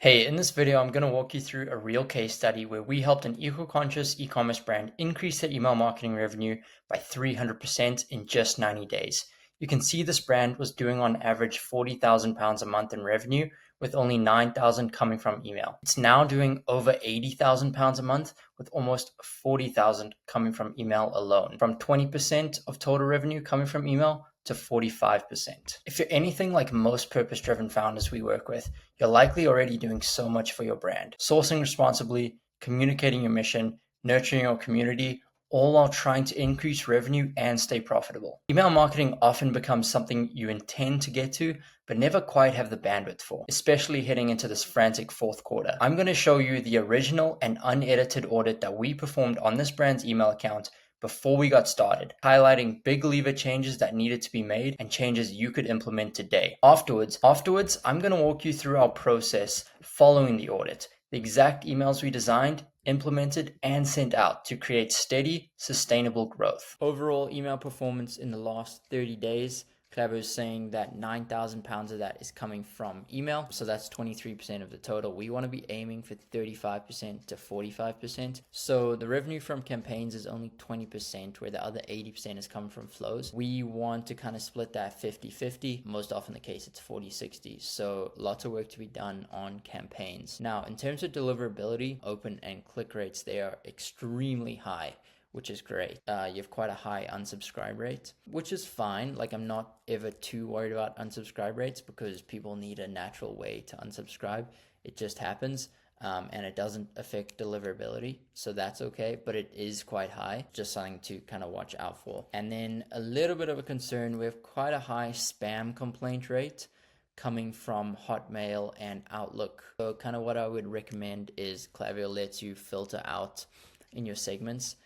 Hey, in this video, I'm going to walk you through a real case study where we helped an eco-conscious e-commerce brand increase their email marketing revenue by 300% in just 90 days. You can see this brand was doing on average £40,000 a month in revenue, with only 9,000 coming from email. It's now doing over £80,000 a month, with almost 40,000 coming from email alone. From 20% of total revenue coming from email to 45%. If you're anything like most purpose-driven founders we work with, you're likely already doing so much for your brand. Sourcing responsibly, communicating your mission, nurturing your community, all while trying to increase revenue and stay profitable. Email marketing often becomes something you intend to get to, but never quite have the bandwidth for, especially heading into this frantic fourth quarter. I'm going to show you the original and unedited audit that we performed on this brand's email account before we got started, highlighting big lever changes that needed to be made and changes you could implement today. Afterwards, I'm going to walk you through our process following the audit, the exact emails we designed, implemented, and sent out to create steady, sustainable growth. Overall email performance in the last 30 days, Klaviyo is saying that £9,000 of that is coming from email. So that's 23% of the total. We want to be aiming for 35% to 45%. So the revenue from campaigns is only 20%, where the other 80% is coming from flows. We want to kind of split that 50-50. Most often the case, it's 40-60. So lots of work to be done on campaigns. Now, in terms of deliverability, open and click rates, they are extremely high, which is great. You have quite a high unsubscribe rate, which is fine. Like, I'm not ever too worried about unsubscribe rates because people need a natural way to unsubscribe. It just happens, and it doesn't affect deliverability, so that's okay, but it is quite high, just something to kind of watch out for. And then a little bit of a concern, we have quite a high spam complaint rate coming from Hotmail and Outlook. So kind of what I would recommend is Klaviyo lets you filter out in your segments.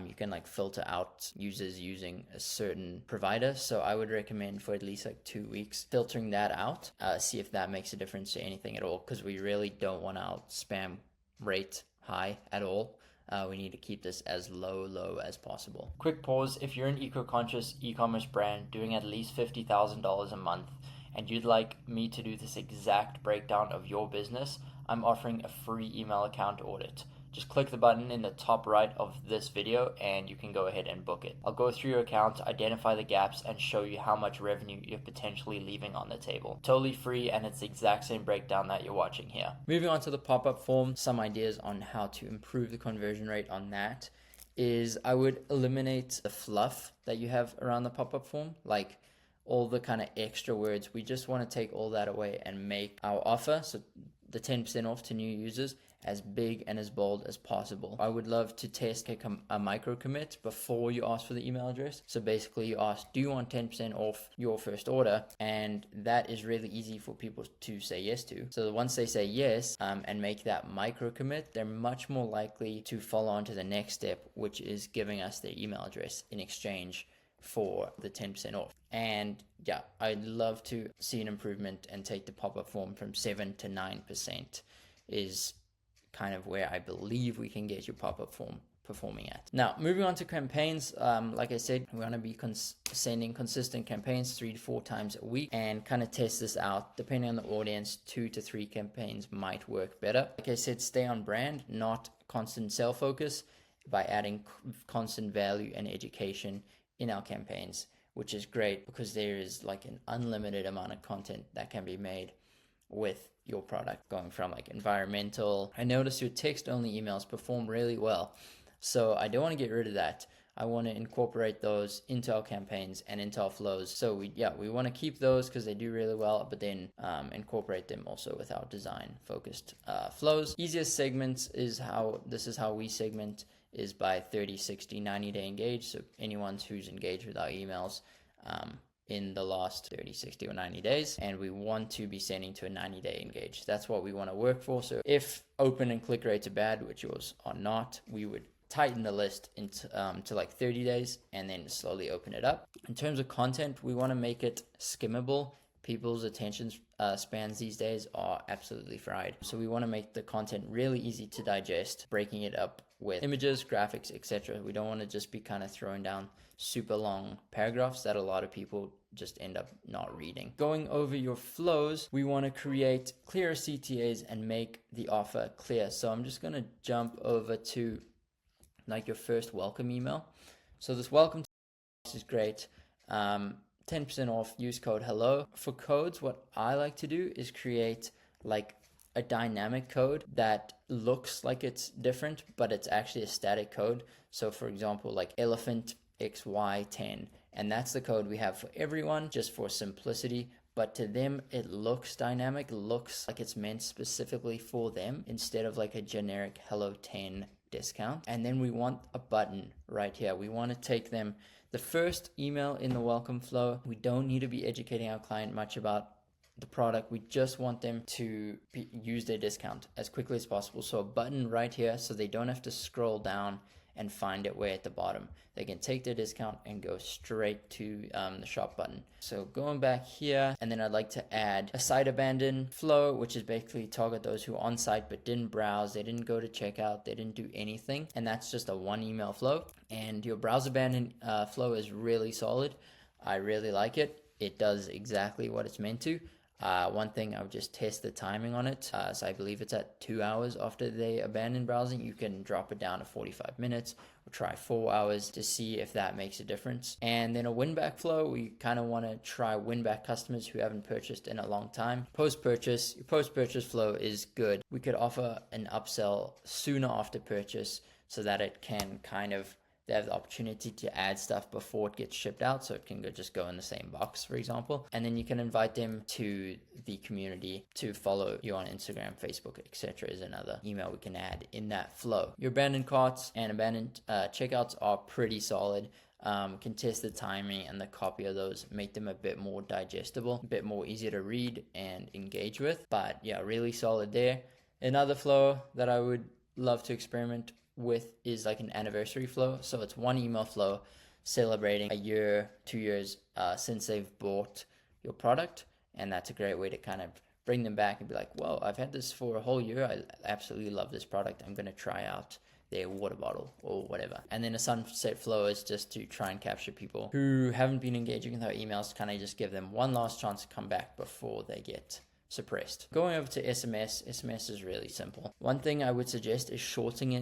You can like filter out users using a certain provider. So I would recommend for at least like 2 weeks filtering that out, see if that makes a difference to anything at all, because we really don't want our spam rate high at all. We need to keep this as low as possible. Quick pause. If you're an eco-conscious e-commerce brand doing at least $50,000 a month and you'd like me to do this exact breakdown of your business, I'm offering a free email account audit. Just click the button in the top right of this video and you can go ahead and book it. I'll go through your account, identify the gaps, and show you how much revenue you're potentially leaving on the table. Totally free, and it's the exact same breakdown that you're watching here. Moving on to the pop-up form, some ideas on how to improve the conversion rate on that is I would eliminate the fluff that you have around the pop-up form, like all the kind of extra words. We just want to take all that away and make our offer, so the 10% off to new users, as big and as bold as possible. I would love to test a micro commit before you ask for the email address. So basically you ask, do you want 10% off your first order? And that is really easy for people to say yes to. So once they say yes, and make that micro commit, they're much more likely to follow on to the next step, which is giving us their email address in exchange for the 10% off. And yeah, I'd love to see an improvement and take the pop-up form from 7 to 9% is kind of where I believe we can get your pop-up form performing at. Now, moving on to campaigns, like I said, we're going to be sending consistent campaigns 3 to 4 times a week and kind of test this out. Depending on the audience, 2 to 3 campaigns might work better. Like I said, stay on brand, not constant sell focus, by adding constant value and education in our campaigns, which is great because there is like an unlimited amount of content that can be made with your product, going from like environmental. I noticed your text only emails perform really well, so I don't want to get rid of that. I want to incorporate those into our campaigns and into our flows. So we want to keep those because they do really well, but then incorporate them also with our design focused flows. Easiest segments is how we segment is by 30, 60, 90-day engaged. So anyone who's engaged with our emails in the last 30, 60, or 90 days, and we want to be sending to a 90-day engage. That's what we want to work for. So if open and click rates are bad, which yours are not, we would tighten the list into to like 30 days and then slowly open it up. In terms of content, we want to make it skimmable People's attention spans these days are absolutely fried. So we want to make the content really easy to digest, breaking it up with images, graphics, etc. We don't want to just be kind of throwing down super long paragraphs that a lot of people just end up not reading. Going over your flows, we want to create clearer CTAs and make the offer clear. So I'm just going to jump over to like your first welcome email. So this welcome is great. 10% off, use code HELLO. For codes, what I like to do is create like a dynamic code that looks like it's different, but it's actually a static code. So for example, like elephant XY10, and that's the code we have for everyone, just for simplicity. But to them, it looks dynamic, looks like it's meant specifically for them instead of like a generic Hello 10 discount. And then we want a button right here. We want to take them the first email in the welcome flow. We don't need to be educating our client much about the product. We just want them to use their discount as quickly as possible. So a button right here so they don't have to scroll down and find it way at the bottom. They can take their discount and go straight to the shop button. So going back here, and then I'd like to add a site abandon flow, which is basically target those who are on site but didn't browse, they didn't go to checkout, they didn't do anything, and that's just a one email flow. And your browse abandon flow is really solid. I really like it. It does exactly what it's meant to. One thing, I would just test the timing on it. So I believe it's at 2 hours after they abandon browsing. You can drop it down to 45 minutes or try 4 hours to see if that makes a difference. And then a win-back flow, we kind of want to try win-back customers who haven't purchased in a long time. Post-purchase, your post-purchase flow is good. We could offer an upsell sooner after purchase so that it can kind of they have the opportunity to add stuff before it gets shipped out, so it can just go in the same box, for example. And then you can invite them to the community to follow you on Instagram, Facebook, etc. is another email we can add in that flow. Your abandoned carts and abandoned checkouts are pretty solid. Can test the timing and the copy of those, make them a bit more digestible, a bit more easier to read and engage with. But yeah, really solid there. Another flow that I would love to experiment with is like an anniversary flow. So it's one email flow celebrating a year, 2 years since they've bought your product. And that's a great way to kind of bring them back and be like, whoa, I've had this for a whole year. I absolutely love this product. I'm going to try out their water bottle or whatever. And then a sunset flow is just to try and capture people who haven't been engaging with our emails, kind of just give them one last chance to come back before they get suppressed. Going over to SMS is really simple. One thing I would suggest is shortening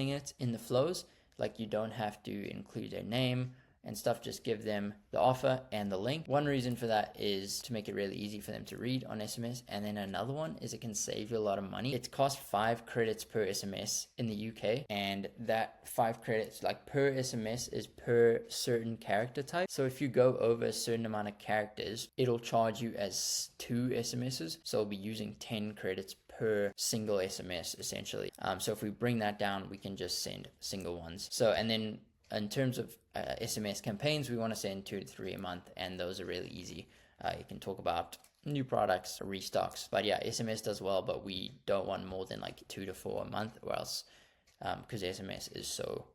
it in the flows. Like you don't have to include their name and stuff, just give them the offer and the link. One reason for that is to make it really easy for them to read on SMS. And then another one is it can save you a lot of money. It costs 5 credits per SMS in the UK, and that 5 credits like per SMS is per certain character type. So if you go over a certain amount of characters, it'll charge you as 2 SMSs. So it'll be using 10 credits per single SMS essentially. So if we bring that down, we can just send single ones. So, and then in terms of SMS campaigns, we want to send 2 to 3 a month, and those are really easy. You can talk about new products, restocks, but yeah, SMS does well, but we don't want more than like 2 to 4 a month, or else because SMS is so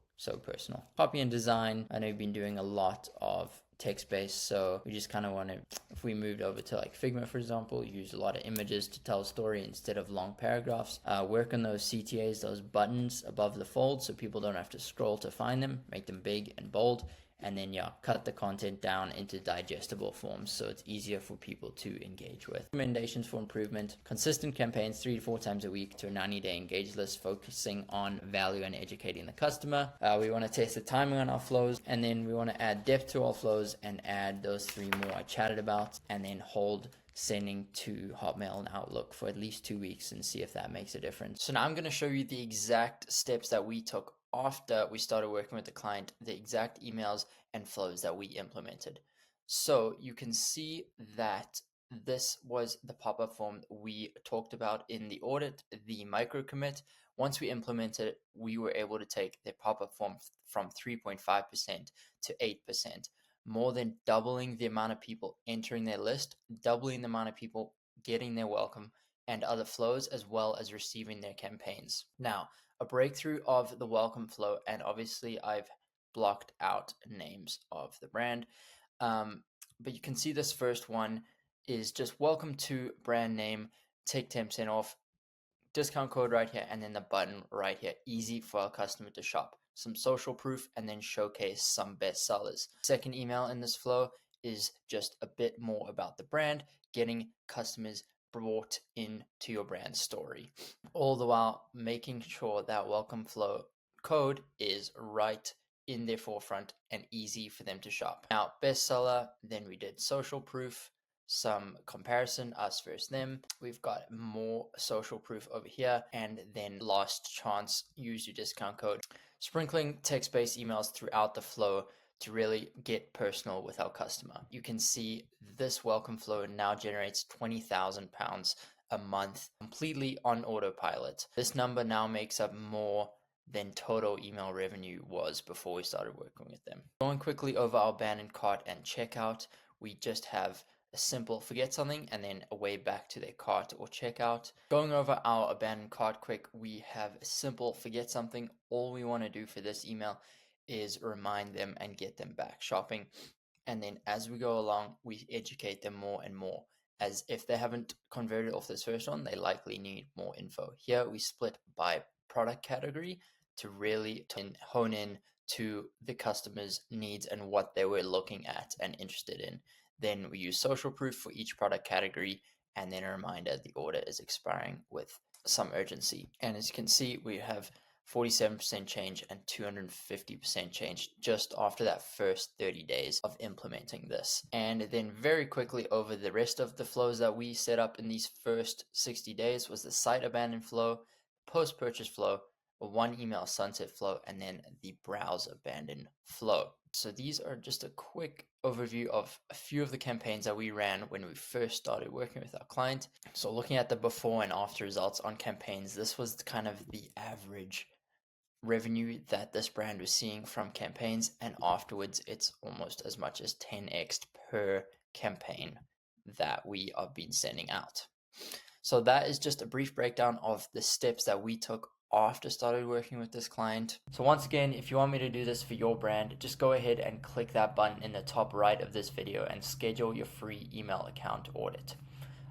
personal. Copy and design, I know you've been doing a lot of text-based, so we just kind of want to, if we moved over to like Figma, for example, use a lot of images to tell a story instead of long paragraphs. Work on those CTAs, those buttons above the fold, so people don't have to scroll to find them. Make them big and bold, and then yeah, cut the content down into digestible forms so it's easier for people to engage with. Recommendations for improvement: consistent campaigns 3 to 4 times a week to a 90-day engage list, focusing on value and educating the customer. We want to test the timing on our flows, and then we want to add depth to our flows and add those 3 more I chatted about, and then hold sending to Hotmail and Outlook for at least 2 weeks and see if that makes a difference. So now I'm going to show you the exact steps that we took after we started working with the client, the exact emails and flows that we implemented. So you can see that this was the pop-up form we talked about in the audit, the micro commit. Once we implemented it, we were able to take the pop-up form from 3.5% to 8%, more than doubling the amount of people entering their list, doubling the amount of people getting their welcome and other flows, as well as receiving their campaigns. Now, a breakthrough of the welcome flow, and obviously I've blocked out names of the brand, but you can see this first one. is just welcome to brand name, take 10% off, discount code right here, and then the button right here. Easy for our customer to shop. Some social proof, and then showcase some bestsellers. Second email in this flow is just a bit more about the brand, getting customers brought into your brand story, all the while making sure that welcome flow code is right in their forefront and easy for them to shop. Now, bestseller, then we did social proof, some comparison, us versus them. We've got more social proof over here, and then last chance, use your discount code. Sprinkling text-based emails throughout the flow to really get personal with our customer. You can see this welcome flow now generates £20,000 a month completely on autopilot. This number now makes up more than total email revenue was before we started working with them. Going quickly over our abandoned cart and checkout, we just have a simple forget something and then a way back to their cart or checkout. Going over our abandoned cart quick, we have a simple forget something. All we want to do for this email is remind them and get them back shopping. And then as we go along, we educate them more and more, as if they haven't converted off this first one, they likely need more info. Here we split by product category to really hone in to the customer's needs and what they were looking at and interested in. Then we use social proof for each product category, and then a reminder the order is expiring with some urgency. And as you can see, we have 47% change and 250% change just after that first 30 days of implementing this. And then very quickly over the rest of the flows that we set up in these first 60 days was the site abandon flow, post-purchase flow, a one email sunset flow, and then the browse abandon flow. So these are just a quick overview of a few of the campaigns that we ran when we first started working with our client. So looking at the before and after results on campaigns, this was kind of the average revenue that this brand was seeing from campaigns, and afterwards it's almost as much as 10x per campaign that we have been sending out. So that is just a brief breakdown of the steps that we took after started working with this client. So once again, if you want me to do this for your brand, just go ahead and click that button in the top right of this video and schedule your free email account audit.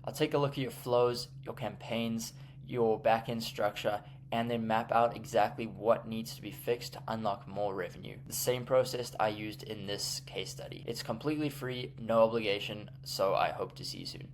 I'll take a look at your flows, your campaigns, your backend structure, and then map out exactly what needs to be fixed to unlock more revenue. The same process I used in this case study. It's completely free, no obligation, so I hope to see you soon.